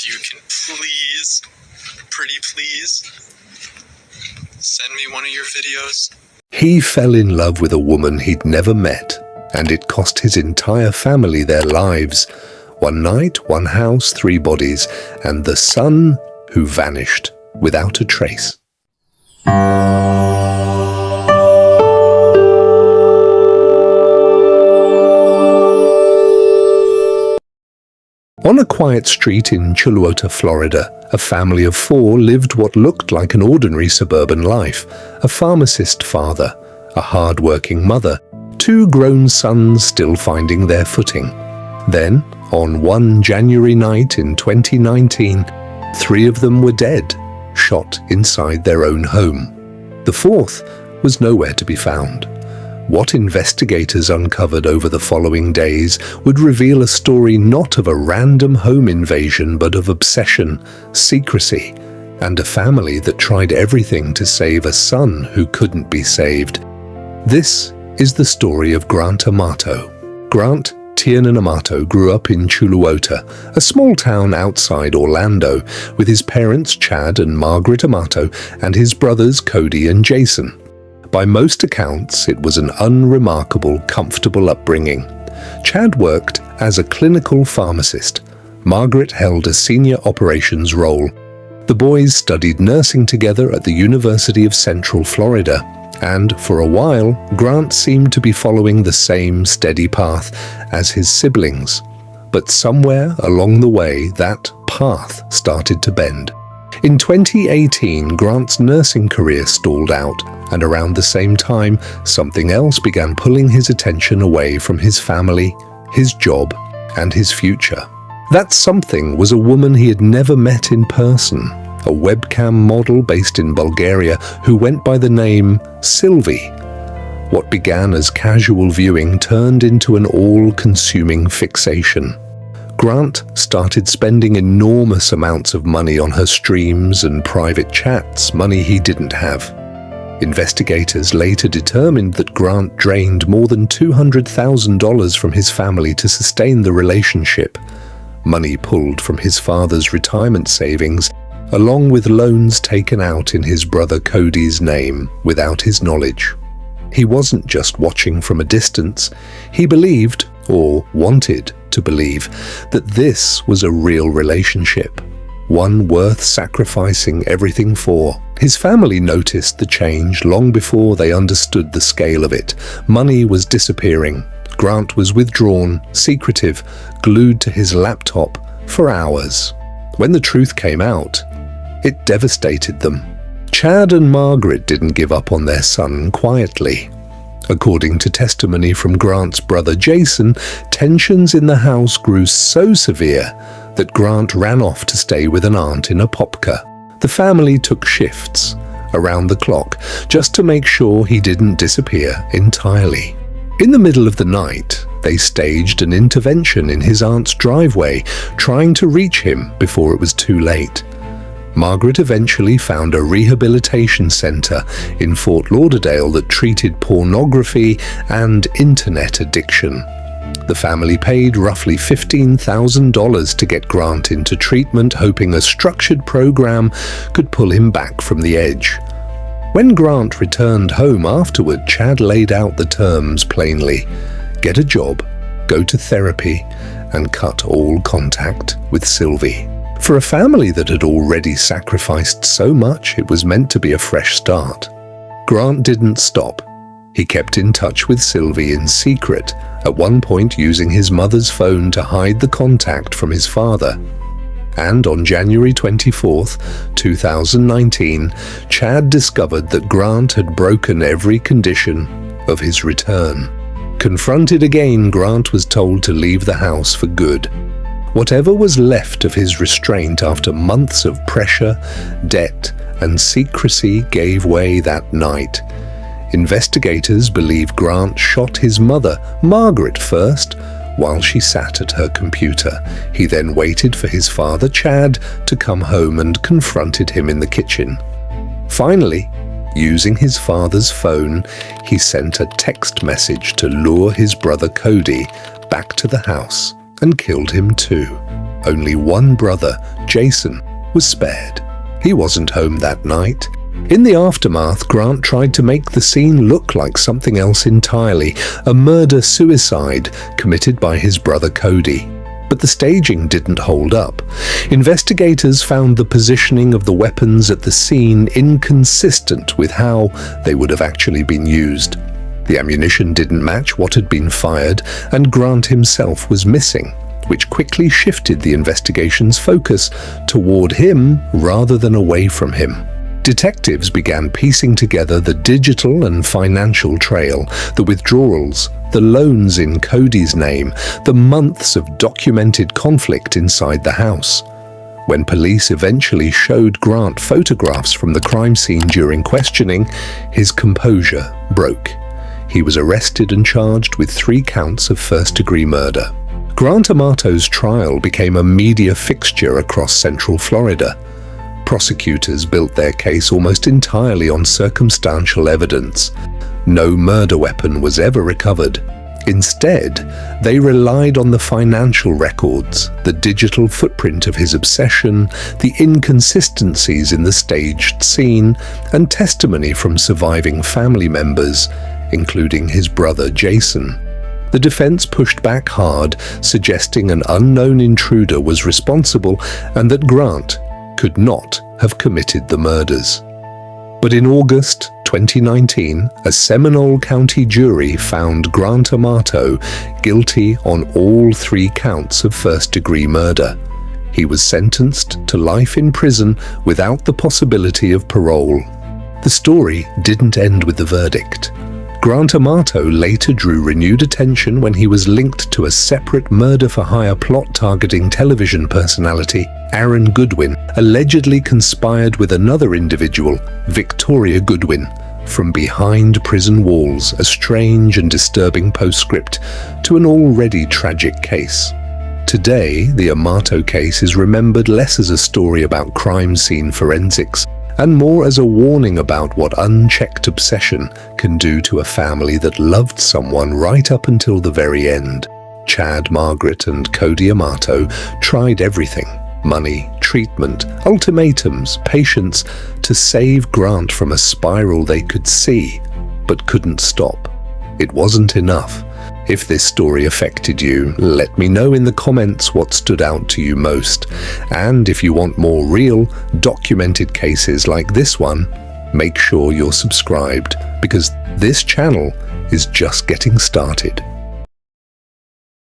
if you can please, pretty please, send me one of your videos. He fell in love with a woman he'd never met, and it cost his entire family their lives. One night, one house, 3 bodies, and the son who vanished without a trace. On a quiet street in Chuluota, Florida, a family of 4 lived what looked like an ordinary suburban life. A pharmacist father, a hard-working mother, 2 grown sons still finding their footing. Then, on one January night in 2019, 3 of them were dead, shot inside their own home. The 4th was nowhere to be found. What investigators uncovered over the following days would reveal a story not of a random home invasion but of obsession, secrecy, and a family that tried everything to save a son who couldn't be saved. This is the story of Grant Amato. Grant Amato grew up in Chuluota, a small town outside Orlando, with his parents Chad and Margaret Amato and his brothers Cody and Jason. By most accounts, it was an unremarkable, comfortable upbringing. Chad worked as a clinical pharmacist. Margaret held a senior operations role. The boys studied nursing together at the University of Central Florida, and for a while, Grant seemed to be following the same steady path as his siblings. But somewhere along the way, that path started to bend. In 2018, Grant's nursing career stalled out, and around the same time, something else began pulling his attention away from his family, his job, and his future. That something was a woman he had never met in person, a webcam model based in Bulgaria who went by the name Silvie. What began as casual viewing turned into an all-consuming fixation. Grant started spending enormous amounts of money on her streams and private chats, money he didn't have. Investigators later determined that Grant drained more than $200,000 from his family to sustain the relationship, money pulled from his father's retirement savings, along with loans taken out in his brother Cody's name without his knowledge. He wasn't just watching from a distance. He believed, or wanted to believe, that this was a real relationship, one worth sacrificing everything for. His family noticed the change long before they understood the scale of it. Money was disappearing. Grant was withdrawn, secretive, glued to his laptop for hours. When the truth came out, it devastated them. Chad and Margaret didn't give up on their son quietly. According to testimony from Grant's brother Jason, tensions in the house grew so severe that Grant ran off to stay with an aunt in Apopka. The family took shifts around the clock just to make sure he didn't disappear entirely. In the middle of the night, they staged an intervention in his aunt's driveway, trying to reach him before it was too late. Margaret eventually found a rehabilitation center in Fort Lauderdale that treated pornography and internet addiction. The family paid roughly $15,000 to get Grant into treatment, hoping a structured program could pull him back from the edge. When Grant returned home afterward, Chad laid out the terms plainly: get a job, go to therapy, and cut all contact with Silvie. For a family that had already sacrificed so much, it was meant to be a fresh start. Grant didn't stop. He kept in touch with Silvie in secret, at one point using his mother's phone to hide the contact from his father. And on January 24th, 2019, Chad discovered that Grant had broken every condition of his return. Confronted again, Grant was told to leave the house for good. Whatever was left of his restraint after months of pressure, debt, and secrecy gave way that night. Investigators believe Grant shot his mother, Margaret, first, while she sat at her computer. He then waited for his father, Chad, to come home and confronted him in the kitchen. Finally, using his father's phone, he sent a text message to lure his brother Cody back to the house and killed him too. Only one brother, Jason, was spared. He wasn't home that night. In the aftermath, Grant tried to make the scene look like something else entirely, a murder-suicide committed by his brother Cody. But the staging didn't hold up. Investigators found the positioning of the weapons at the scene inconsistent with how they would have actually been used. The ammunition didn't match what had been fired, and Grant himself was missing, which quickly shifted the investigation's focus toward him rather than away from him. Detectives began piecing together the digital and financial trail, the withdrawals, the loans in Cody's name, the months of documented conflict inside the house. When police eventually showed Grant photographs from the crime scene during questioning, his composure broke. He was arrested and charged with 3 counts of first-degree murder. Grant Amato's trial became a media fixture across Central Florida. Prosecutors built their case almost entirely on circumstantial evidence. No murder weapon was ever recovered. Instead, they relied on the financial records, the digital footprint of his obsession, the inconsistencies in the staged scene, and testimony from surviving family members, including his brother Jason. The defense pushed back hard, suggesting an unknown intruder was responsible and that Grant could not have committed the murders. But in August 2019, a Seminole County jury found Grant Amato guilty on all 3 counts of first-degree murder. He was sentenced to life in prison without the possibility of parole. The story didn't end with the verdict. Grant Amato later drew renewed attention when he was linked to a separate murder-for-hire plot targeting television personality. Aaron Goodwin allegedly conspired with another individual, Victoria Goodwin, from behind prison walls, a strange and disturbing postscript to an already tragic case. Today, the Amato case is remembered less as a story about crime scene forensics and more as a warning about what unchecked obsession can do to a family that loved someone right up until the very end. Chad, Margaret, and Cody Amato tried everything: money, treatment, ultimatums, patience, to save Grant from a spiral they could see, but couldn't stop. It wasn't enough. If this story affected you, let me know in the comments what stood out to you most. And if you want more real, documented cases like this one, make sure you're subscribed, because this channel is just getting started.